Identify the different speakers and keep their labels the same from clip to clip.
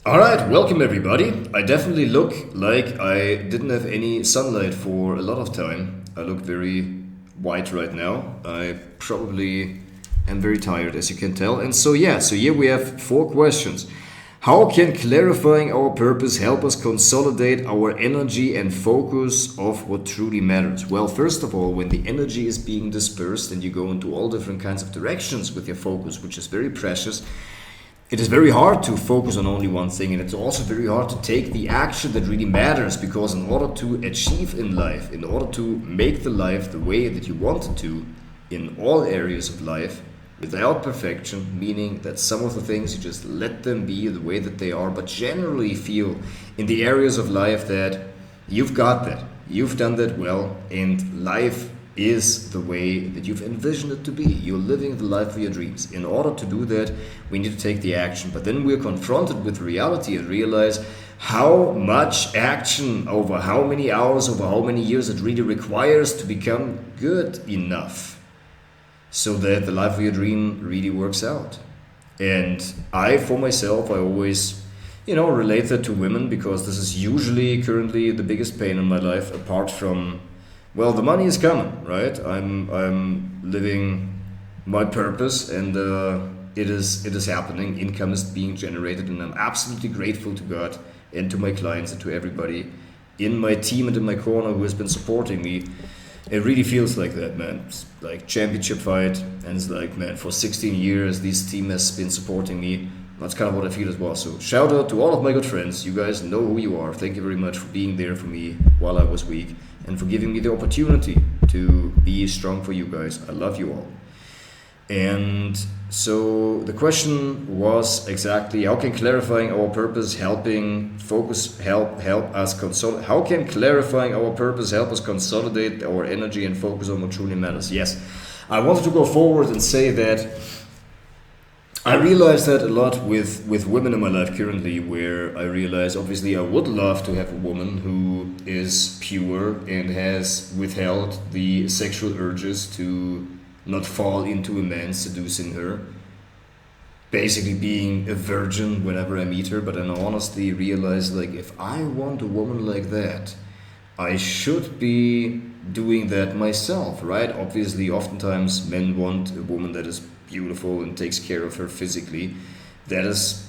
Speaker 1: All right, welcome everybody. I definitely look like I didn't have any sunlight for a lot of time. I look very white right now. I probably am very tired, as you can tell. And so here we have four questions. How can clarifying our purpose help us consolidate our energy and focus of what truly matters? Well, first of all, when the energy is being dispersed and you go into all different kinds of directions with your focus, which is very precious, it is very hard to focus on only one thing, and it's also very hard to take the action that really matters, because in order to achieve in life, in order to make the life the way that you want it to in all areas of life without perfection, meaning that some of the things you just let them be the way that they are, but generally feel in the areas of life that you've got that, you've done that well, and life is the way that you've envisioned it to be. You're living the life of your dreams. In order to do that, we need to take the action. But then we're confronted with reality and realize how much action over how many hours, over how many years it really requires to become good enough so that the life of your dream really works out. And for myself, I always relate that to women, because this is usually currently the biggest pain in my life, apart from, well, the money is coming, right? I'm living my purpose, and it is happening. Income is being generated, and I'm absolutely grateful to God and to my clients and to everybody in my team and in my corner who has been supporting me. It really feels like that, man. It's like championship fight, and it's like, man, for 16 years this team has been supporting me. That's kind of what I feel as well. So shout out to all of my good friends. You guys know who you are. Thank you very much for being there for me while I was weak, and for giving me the opportunity to be strong for you guys. I love you all. And so the question was exactly, how can clarifying our purpose help us consolidate? How can clarifying our purpose help us consolidate our energy and focus on what truly matters? Yes, I wanted to go forward and say that I realize that a lot with women in my life currently, where I realize obviously I would love to have a woman who is pure and has withheld the sexual urges to not fall into a man seducing her, basically being a virgin whenever I meet her. But then I honestly realize, like, if I want a woman like that, I should be doing that myself, right? Obviously, oftentimes men want a woman that is beautiful and takes care of her physically. That is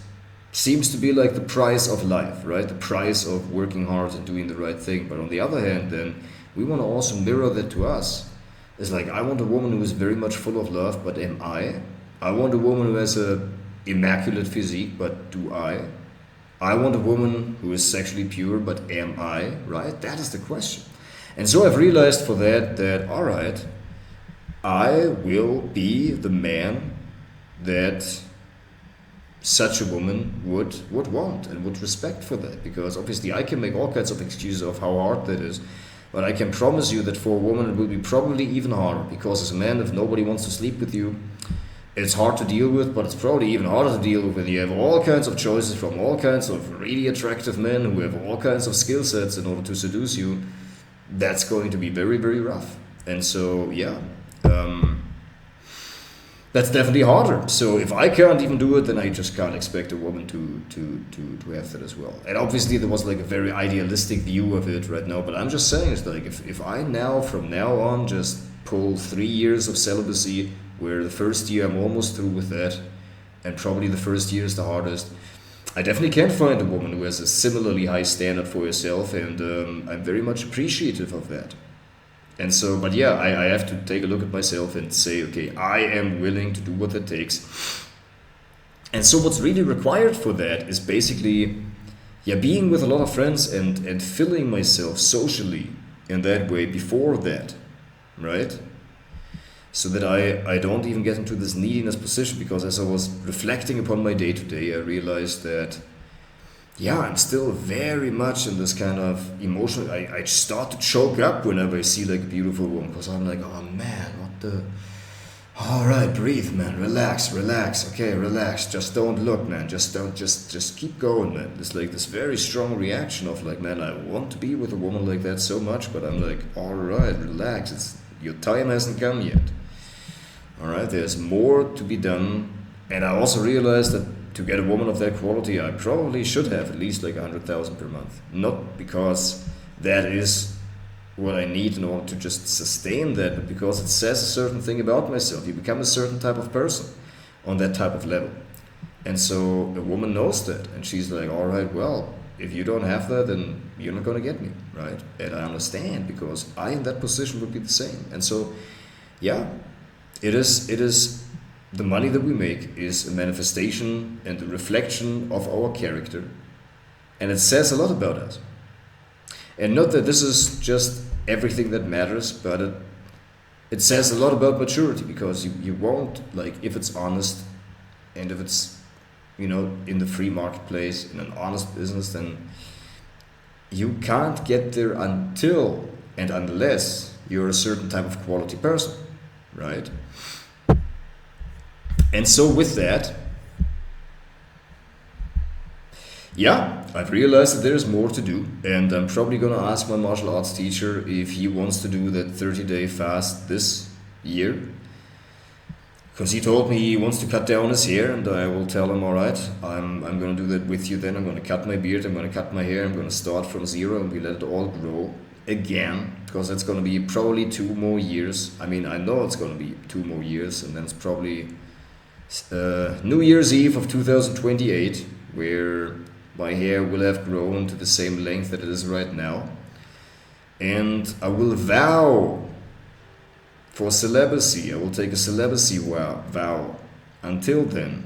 Speaker 1: seems to be like the price of life, right? The price of working hard and doing the right thing. But on the other hand, then we want to also mirror that to us. It's like, I want a woman who is very much full of love, but am I? I want a woman who has a immaculate physique, but do I? I want a woman who is sexually pure, but am I? Right? That is the question. And so I've realized for that all right, I will be the man that such a woman would want and would respect for that. Because obviously I can make all kinds of excuses of how hard that is, but I can promise you that for a woman it will be probably even harder. Because as a man, if nobody wants to sleep with you, it's hard to deal with, but it's probably even harder to deal with when you have all kinds of choices from all kinds of really attractive men who have all kinds of skill sets in order to seduce you. That's going to be very, very rough. And so, that's definitely harder. So if I can't even do it, then I just can't expect a woman to have that as well. And obviously there was like a very idealistic view of it right now, but I'm just saying, it's like, if I now, from now on, just pull 3 years of celibacy, where the first year I'm almost through with that, and probably the first year is the hardest, I definitely can find a woman who has a similarly high standard for herself, and I'm very much appreciative of that. And so, but yeah, I have to take a look at myself and say, okay, I am willing to do what it takes. And so what's really required for that is basically, being with a lot of friends and filling myself socially in that way before that, right? So that I don't even get into this neediness position, because as I was reflecting upon my day-to-day, I realized that I'm still very much in this kind of emotional. I start to choke up whenever I see like a beautiful woman, because I'm like, oh man, what the. All right, breathe, man. Relax. Okay, relax. Just don't look, man. Just keep going, man. It's like this very strong reaction of like, man, I want to be with a woman like that so much, but I'm like, all right, relax. Your time hasn't come yet. All right, there's more to be done. And I also realized that to get a woman of that quality, I probably should have at least like 100,000 per month. Not because that is what I need in order to just sustain that, but because it says a certain thing about myself. You become a certain type of person on that type of level. And so a woman knows that, and she's like, all right, well, if you don't have that, then you're not going to get me, right? And I understand, because I in that position would be the same. And so, yeah, it is the money that we make is a manifestation and a reflection of our character, and it says a lot about us. And not that this is just everything that matters, but it says a lot about maturity, because you won't, like, if it's honest and if it's, in the free marketplace, in an honest business, then you can't get there until and unless you're a certain type of quality person, right? And so with that, yeah, I've realized that there's more to do, and I'm probably gonna ask my martial arts teacher if he wants to do that 30-day fast this year, because he told me he wants to cut down his hair, and I will tell him, all right, I'm gonna do that with you then. I'm gonna cut my beard, I'm gonna cut my hair, I'm gonna start from zero, and we let it all grow again, because it's gonna be probably 2 more years. I mean, I know it's gonna be 2 more years, and then it's probably New Year's Eve of 2028, where my hair will have grown to the same length that it is right now. And I will vow for celibacy. I will take a celibacy vow until then,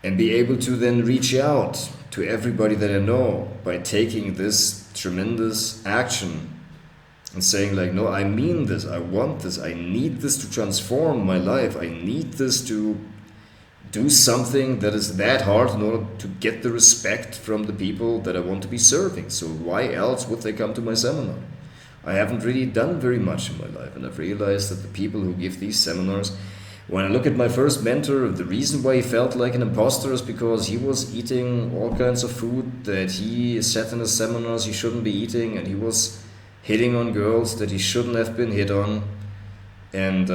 Speaker 1: and be able to then reach out to everybody that I know by taking this tremendous action and saying, like, no, I mean this, I want this, I need this to transform my life, I need this to do something that is that hard in order to get the respect from the people that I want to be serving. So why else would they come to my seminar? I haven't really done very much in my life, and I've realized that the people who give these seminars, when I look at my first mentor, the reason why he felt like an imposter is because he was eating all kinds of food that he said in his seminars he shouldn't be eating, and he was hitting on girls that he shouldn't have been hit on, and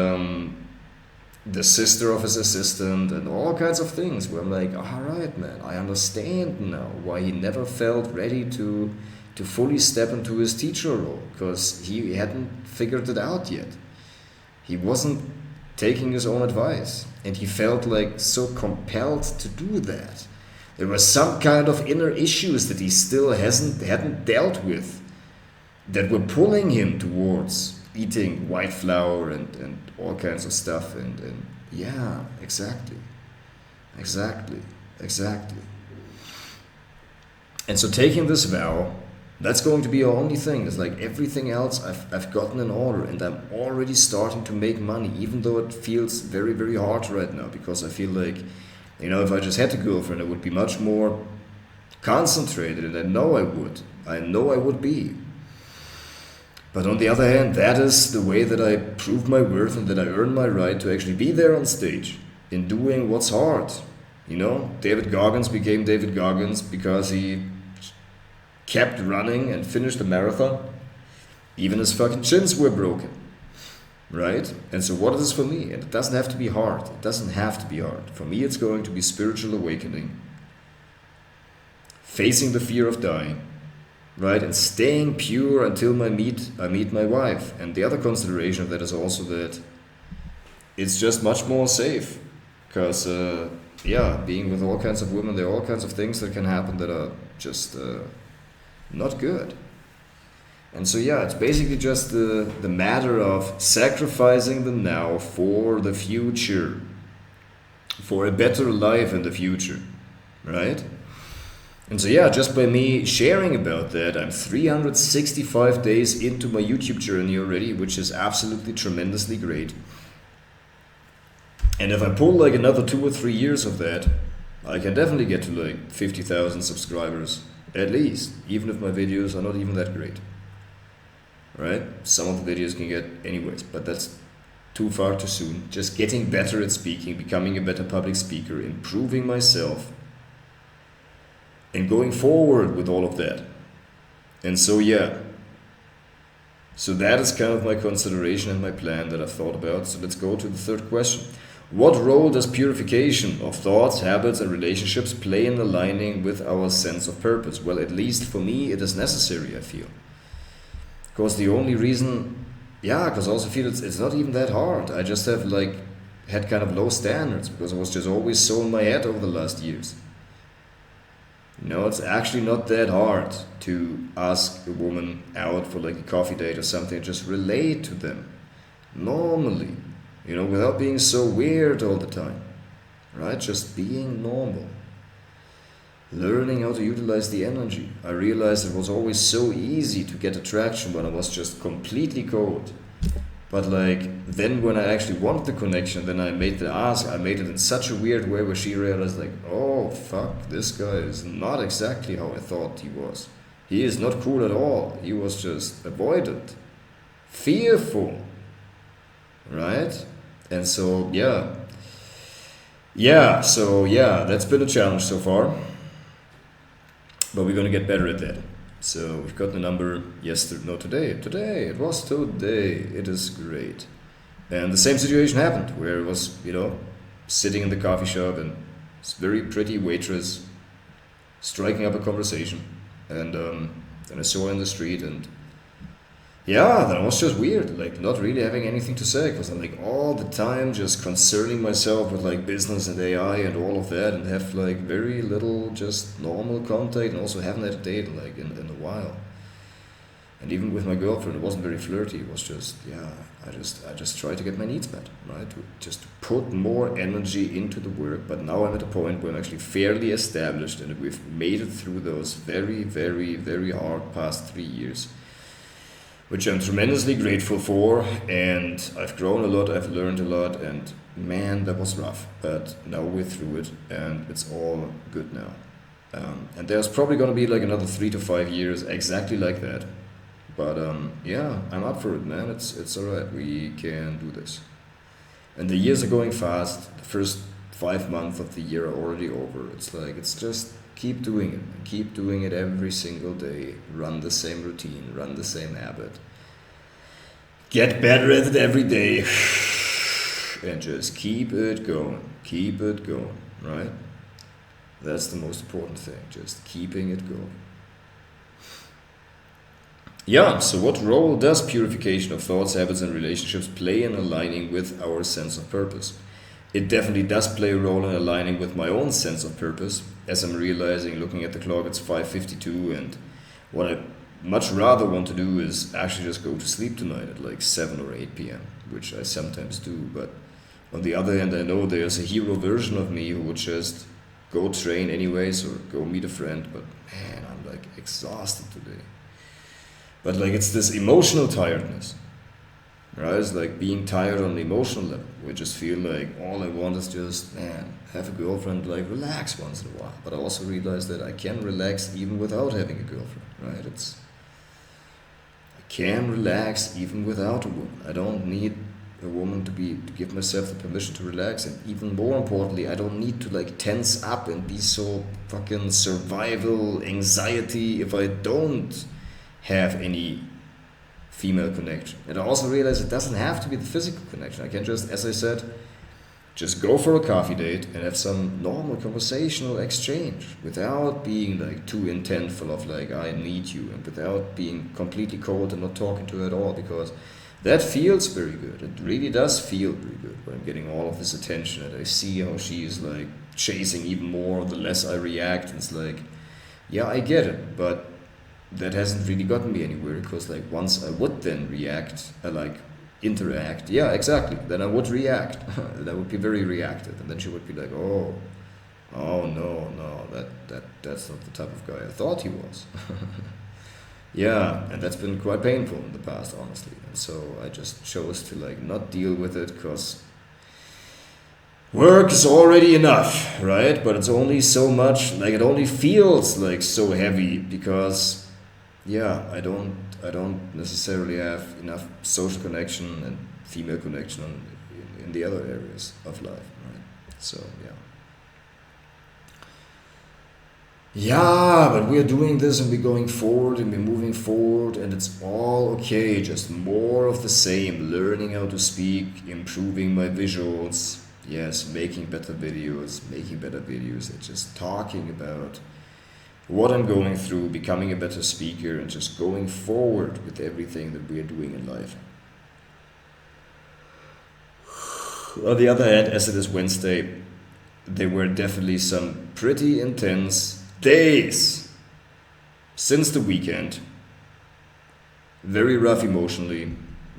Speaker 1: the sister of his assistant, and all kinds of things where I'm like, all right, man, I understand now why he never felt ready to fully step into his teacher role, because he hadn't figured it out yet. He wasn't taking his own advice, and he felt like so compelled to do that. There were some kind of inner issues that he still hadn't dealt with, that were pulling him towards eating white flour and all kinds of stuff, and yeah, exactly. And so taking this vow, that's going to be our only thing. It's like everything else I've gotten in order, and I'm already starting to make money, even though it feels very, very hard right now, because I feel like, if I just had a girlfriend, I would be much more concentrated, and I know I would be. But on the other hand, that is the way that I prove my worth and that I earn my right to actually be there on stage in doing what's hard. David Goggins became David Goggins because he kept running and finished the marathon. Even his fucking shins were broken, right? And so what is this for me? And it doesn't have to be hard. For me, it's going to be spiritual awakening, facing the fear of dying, right? And staying pure until I meet my wife. And the other consideration of that is also that it's just much more safe, because being with all kinds of women, there are all kinds of things that can happen that are just not good. And so it's basically just the matter of sacrificing the now for the future, for a better life in the future, right? And so just by me sharing about that, I'm 365 days into my YouTube journey already, which is absolutely tremendously great. And if I pull like another 2 or 3 years of that, I can definitely get to like 50,000 subscribers, at least, even if my videos are not even that great, right? Some of the videos can get anyways, but that's too far too soon. Just getting better at speaking, becoming a better public speaker, improving myself, and going forward with all of that. And so so that is kind of my consideration and my plan that I've thought about. So let's go to the third question. What role does purification of thoughts, habits, and relationships play in aligning with our sense of purpose? Well, at least for me, it is necessary, I feel. Because the only reason, yeah, because I also feel it's not even that hard. I just have like had kind of low standards because I was just always so in my head over the last years. It's actually not that hard to ask a woman out for like a coffee date or something and just relate to them normally, without being so weird all the time, right? Just being normal. Learning how to utilize the energy. I realized it was always so easy to get attraction when I was just completely cold. But like then when I actually wanted the connection, then I made the ask, I made it in such a weird way where she realized like, oh fuck, this guy is not exactly how I thought he was. He is not cool at all. He was just avoidant, fearful, right? And so that's been a challenge so far. But we're gonna get better at that. So we've got the number today. It was today. It is great. And the same situation happened where it was, sitting in the coffee shop and this very pretty waitress striking up a conversation. And then I saw her in the street and then it was just weird, like not really having anything to say because I'm like all the time just concerning myself with like business and AI and all of that and have like very little just normal contact and also haven't had a date like in a while. And even with my girlfriend, it wasn't very flirty. It was just, I just try to get my needs met, right? Just put more energy into the work. But now I'm at a point where I'm actually fairly established and we've made it through those very, very, very hard past 3 years, which I'm tremendously grateful for, and I've grown a lot, I've learned a lot, and man, that was rough, but now we're through it, and it's all good now. And there's probably gonna be like another 3 to 5 years exactly like that, but I'm up for it, man, it's alright, we can do this. And the years are going fast, the first 5 months of the year are already over, it's just keep doing it every single day, run the same routine, run the same habit, get better at it every day, and just keep it going, right? That's the most important thing, just keeping it going. So what role does purification of thoughts, habits, and relationships play in aligning with our sense of purpose? It definitely does play a role in aligning with my own sense of purpose, as I'm realizing, looking at the clock, it's 5:52, and what I much rather want to do is actually just go to sleep tonight at like 7 or 8 p.m., which I sometimes do, but on the other hand, I know there's a hero version of me who would just go train anyways or go meet a friend, but man, I'm like exhausted today. But like it's this emotional tiredness. Right? It's like being tired on the emotional level. We just feel like all I want is just, have a girlfriend, like relax once in a while. But I also realize that I can relax even without having a girlfriend, right? I can relax even without a woman. I don't need a woman to give myself the permission to relax. And even more importantly, I don't need to like tense up and be so fucking survival anxiety if I don't have any female connection. And I also realize it doesn't have to be the physical connection. I can just, as I said, just go for a coffee date and have some normal conversational exchange without being like too intentful of like I need you, and without being completely cold and not talking to her at all, because that feels very good. It really does feel very good when I'm getting all of this attention and I see how she is like chasing even more the less I react. And it's like, I get it, but that hasn't really gotten me anywhere, because like once I would then react, interact, exactly, then I would react. That would be very reactive, and then she would be like, oh no, that's not the type of guy I thought he was. And that's been quite painful in the past, honestly. And so I just chose to like not deal with it, because work is already enough, right? But it's only so much, like it only feels like so heavy because I don't necessarily have enough social connection and female connection in the other areas of life, right? So but we're doing this and we're going forward and we're moving forward, and it's all okay, just more of the same, learning how to speak, improving my visuals, yes, making better videos, and just talking about what I'm going through, becoming a better speaker, and just going forward with everything that we are doing in life. On the other hand, as it is Wednesday, there were definitely some pretty intense days since the weekend. Very rough emotionally,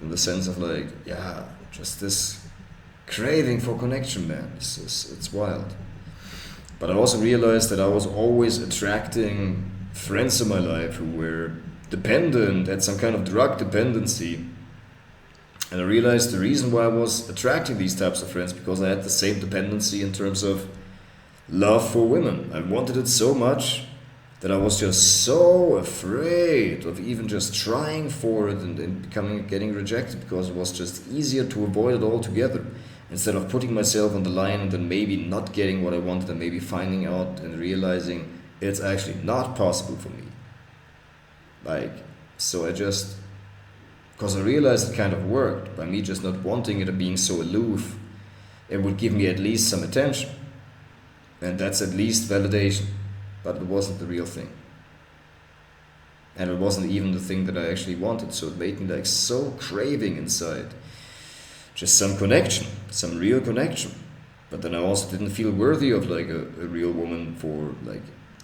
Speaker 1: in the sense of like, yeah, just this craving for connection, man. It's wild. But I also realized that I was always attracting friends in my life who were dependent, had some kind of drug dependency. And I realized the reason why I was attracting these types of friends because I had the same dependency in terms of love for women. I wanted it so much that I was just so afraid of even just trying for it and getting rejected because it was just easier to avoid it altogether instead of putting myself on the line and then maybe not getting what I wanted and maybe finding out and realizing it's actually not possible for me. Because I realized it kind of worked by me just not wanting it and being so aloof, it would give me at least some attention. And that's at least validation. But it wasn't the real thing. And it wasn't even the thing that I actually wanted. So it made me like so craving inside. Just some connection, some real connection. But then I also didn't feel worthy of like a real woman for like,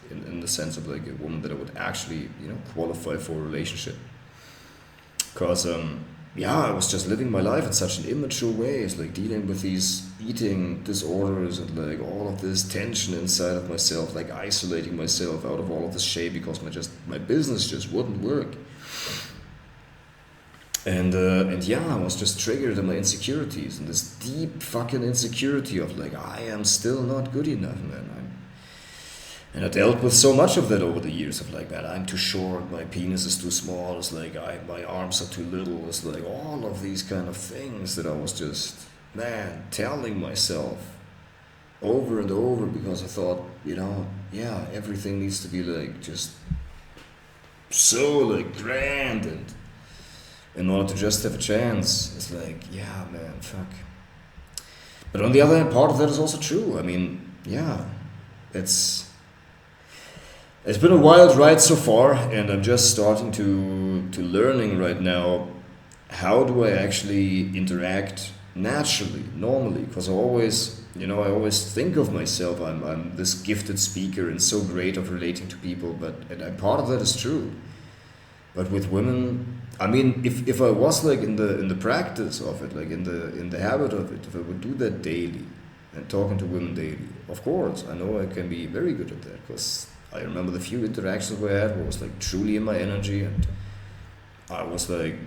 Speaker 1: in the sense of like a woman that I would actually, qualify for a relationship. Because, I was just living my life in such an immature way. It's like dealing with these eating disorders and like all of this tension inside of myself, like isolating myself out of all of this shame because my business just wouldn't work. And I was just triggered in my insecurities and this deep fucking insecurity of like, I am still not good enough, man. And I dealt with so much of that over the years of like, man, I'm too short, my penis is too small, it's like my arms are too little, it's like all of these kind of things that I was just, man, telling myself over and over because I thought, everything needs to be like just so like grand and in order to just have a chance, it's like, yeah, man, fuck. But on the other hand, part of that is also true. I mean, it's been a wild ride so far, and I'm just starting to learning right now how do I actually interact naturally, normally, because I always think of myself, I'm this gifted speaker and so great of relating to people, and part of that is true. But with women, I mean, if I was like in the practice of it, like in the habit of it, if I would do that daily and talking to women daily, of course, I know I can be very good at that because I remember the few interactions we had where I was like truly in my energy and I was like,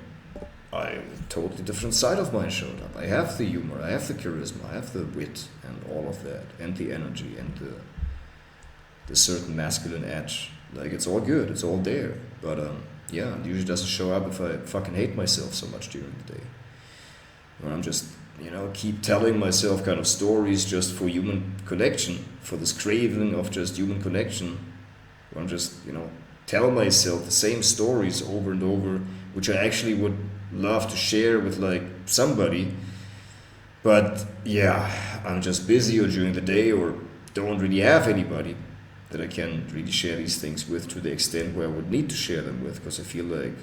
Speaker 1: a totally different side of mine showed up. I have the humor, I have the charisma, I have the wit and all of that and the energy and the certain masculine edge. Like it's all good, it's all there. But it usually doesn't show up if I fucking hate myself so much during the day. Or I'm just, keep telling myself kind of stories just for human connection, for this craving of just human connection. Where I'm just, tell myself the same stories over and over, which I actually would love to share with like somebody. But I'm just busy or during the day or don't really have anybody that I can really share these things with to the extent where I would need to share them with, because I feel like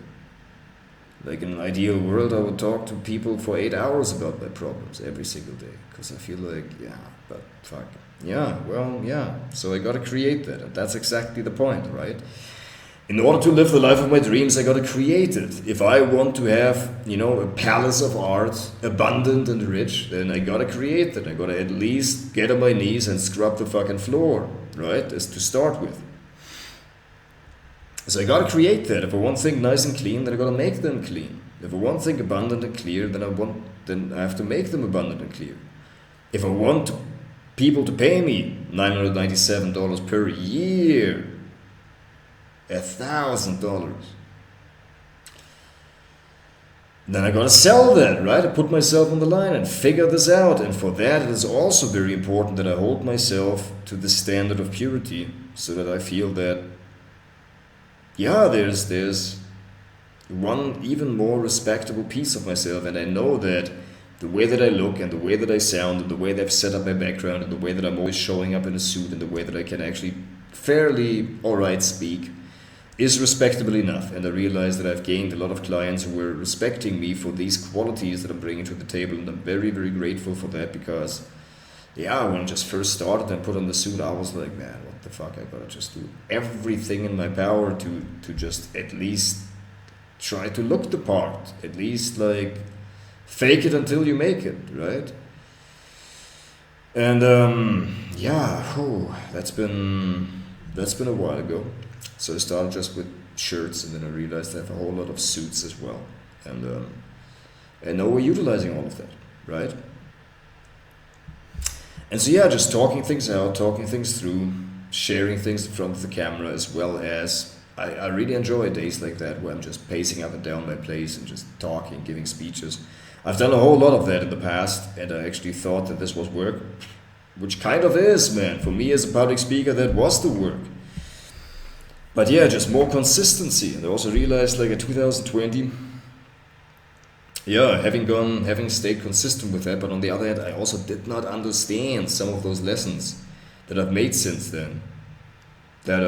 Speaker 1: in an ideal world I would talk to people for 8 hours about my problems every single day, because I feel like, but fuck. So I gotta create that, and that's exactly the point, right? In order to live the life of my dreams, I gotta create it. If I want to have, a palace of art, abundant and rich, then I gotta create that. I gotta at least get on my knees and scrub the fucking floor, right? As to start with. So I gotta create that. If I want things nice and clean, then I gotta make them clean. If I want things abundant and clear, then I have to make them abundant and clear. If I want people to pay me $997 per year, $1,000, then I gotta sell that, right? I put myself on the line and figure this out. And for that, it is also very important that I hold myself to the standard of purity, so that I feel that, there's one even more respectable piece of myself, and I know that The way that I look and the way that I sound and the way that I've set up my background and the way that I'm always showing up in a suit and the way that I can actually fairly alright speak is respectable enough. And I realize that I've gained a lot of clients who were respecting me for these qualities that I'm bringing to the table, and I'm very, very grateful for that because, yeah, when I just first started and put on the suit, I was like, man, what the fuck, I gotta just do everything in my power to just at least try to look the part, at least like fake it until you make it, right? And that's been a while ago. So I started just with shirts, and then I realized I have a whole lot of suits as well, and now we're utilizing all of that, right? And so yeah, just talking things out, talking things through, sharing things in front of the camera, as well as I really enjoy days like that where I'm just pacing up and down my place and just talking, giving speeches. I've done a whole lot of that in the past, and I actually thought that this was work, which kind of is, man. For me as a public speaker, that was the work. But yeah, just more consistency. And I also realized, like in 2020, yeah, having stayed consistent with that, but on the other hand, I also did not understand some of those lessons that I've made since then. That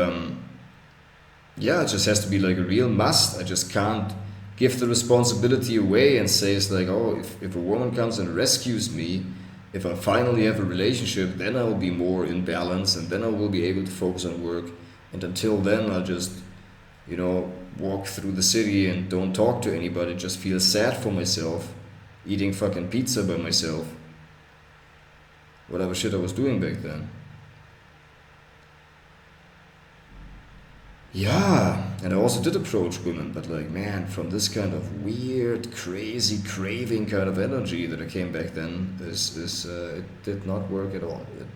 Speaker 1: it just has to be like a real must. I just can't give the responsibility away and say it's like, oh, if a woman comes and rescues me, if I finally have a relationship, then I will be more in balance, and then I will be able to focus on work. And until then, I'll just, walk through the city and don't talk to anybody, just feel sad for myself, eating fucking pizza by myself. Whatever shit I was doing back then. Yeah, and I also did approach women, but like, man, from this kind of weird, crazy, craving kind of energy that I came back then, it did not work at all. It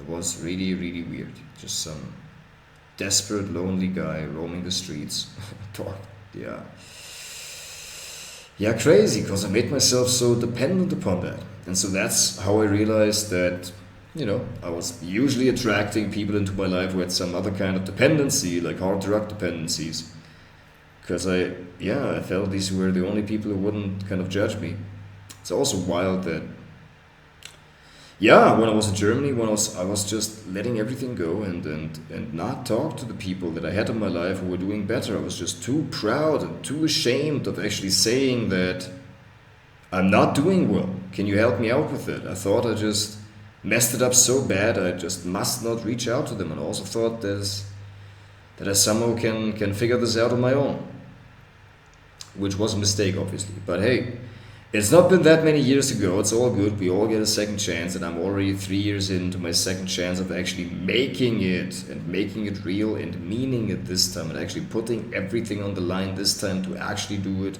Speaker 1: was really, really weird. Just some desperate, lonely guy roaming the streets. Yeah, crazy, because I made myself so dependent upon that. And so that's how I realized that, I was usually attracting people into my life who had some other kind of dependency, like hard drug dependencies. Because I felt these were the only people who wouldn't kind of judge me. It's also wild that, when I was in Germany, I was just letting everything go and not talk to the people that I had in my life who were doing better. I was just too proud and too ashamed of actually saying that I'm not doing well. Can you help me out with it? I thought I just messed it up so bad I just must not reach out to them. And I also thought that I somehow can figure this out on my own, which was a mistake, obviously. But hey, it's not been that many years ago. It's all good. We all get a second chance, and I'm already 3 years into my second chance of actually making it real and meaning it this time, and actually putting everything on the line this time to actually do it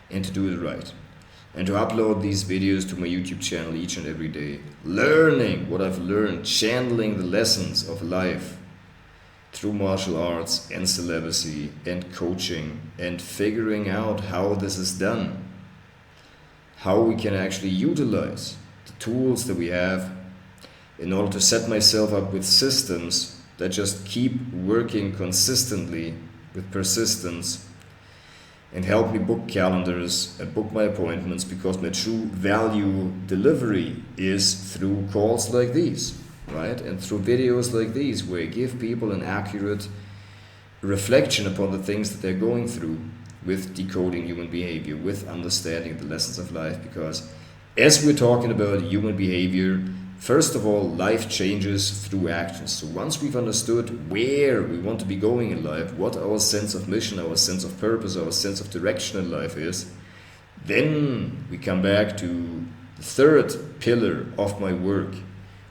Speaker 1: and to do it right. And to upload these videos to my YouTube channel each and every day, learning what I've learned, channeling the lessons of life through martial arts and celibacy and coaching, and figuring out how this is done, how we can actually utilize the tools that we have in order to set myself up with systems that just keep working consistently with persistence and help me book calendars and book my appointments, because my true value delivery is through calls like these, right? And through videos like these, where I give people an accurate reflection upon the things that they're going through with decoding human behavior, with understanding the lessons of life. Because as we're talking about human behavior, first of all, life changes through actions. So once we've understood where we want to be going in life, what our sense of mission, our sense of purpose, our sense of direction in life is, then we come back to the third pillar of my work,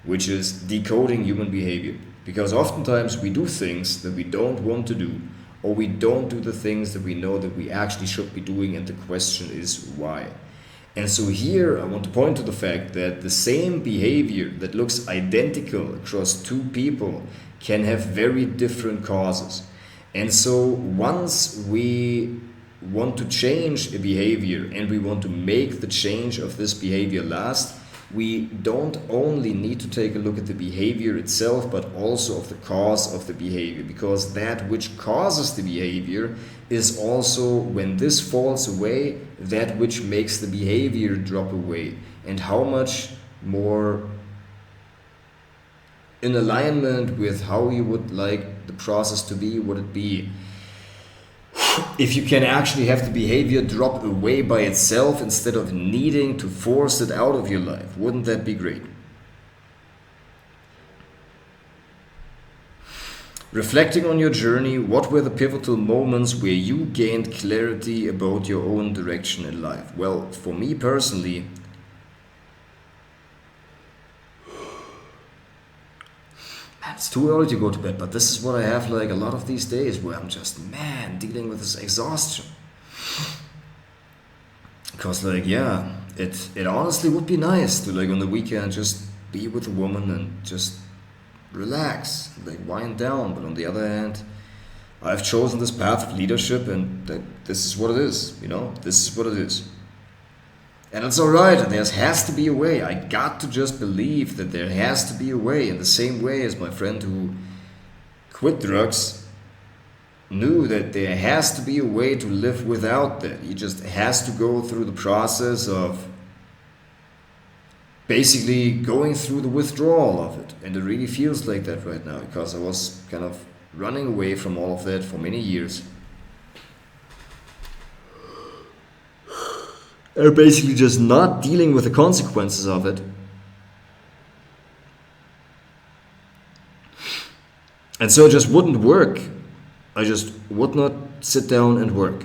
Speaker 1: which is decoding human behavior. Because oftentimes we do things that we don't want to do, or we don't do the things that we know that we actually should be doing, and the question is why. And so here I want to point to the fact that the same behavior that looks identical across two people can have very different causes. And so once we want to change a behavior and we want to make the change of this behavior last, we don't only need to take a look at the behavior itself, but also of the cause of the behavior, because that which causes the behavior is also, when this falls away, that which makes the behavior drop away. And how much more in alignment with how you would like the process to be would it be if you can actually have the behavior drop away by itself instead of needing to force it out of your life? Wouldn't that be great? Reflecting on your journey, what were the pivotal moments where you gained clarity about your own direction in life? Well, for me personally, it's too early to go to bed, but this is what I have like a lot of these days where I'm just, man, dealing with this exhaustion. Because like, yeah, it honestly would be nice to like on the weekend just be with a woman and just relax, like wind down. But on the other hand, I've chosen this path of leadership, and this is what it is, you know, this is what it is. And it's alright, and there has to be a way. I got to just believe that there has to be a way, in the same way as my friend who quit drugs knew that there has to be a way to live without that. He just has to go through the process of basically going through the withdrawal of it. And it really feels like that right now, because I was kind of running away from all of that for many years. Are basically just not dealing with the consequences of it. And so it just wouldn't work. I just would not sit down and work.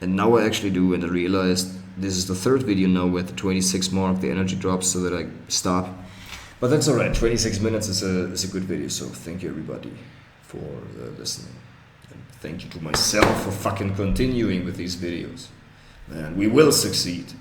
Speaker 1: And now I actually do, and I realized this is the third video now with the 26 mark, the energy drops, so that I stop. But that's alright, 26 minutes is a good video, so thank you everybody for listening. And thank you to myself for fucking continuing with these videos. And we will succeed.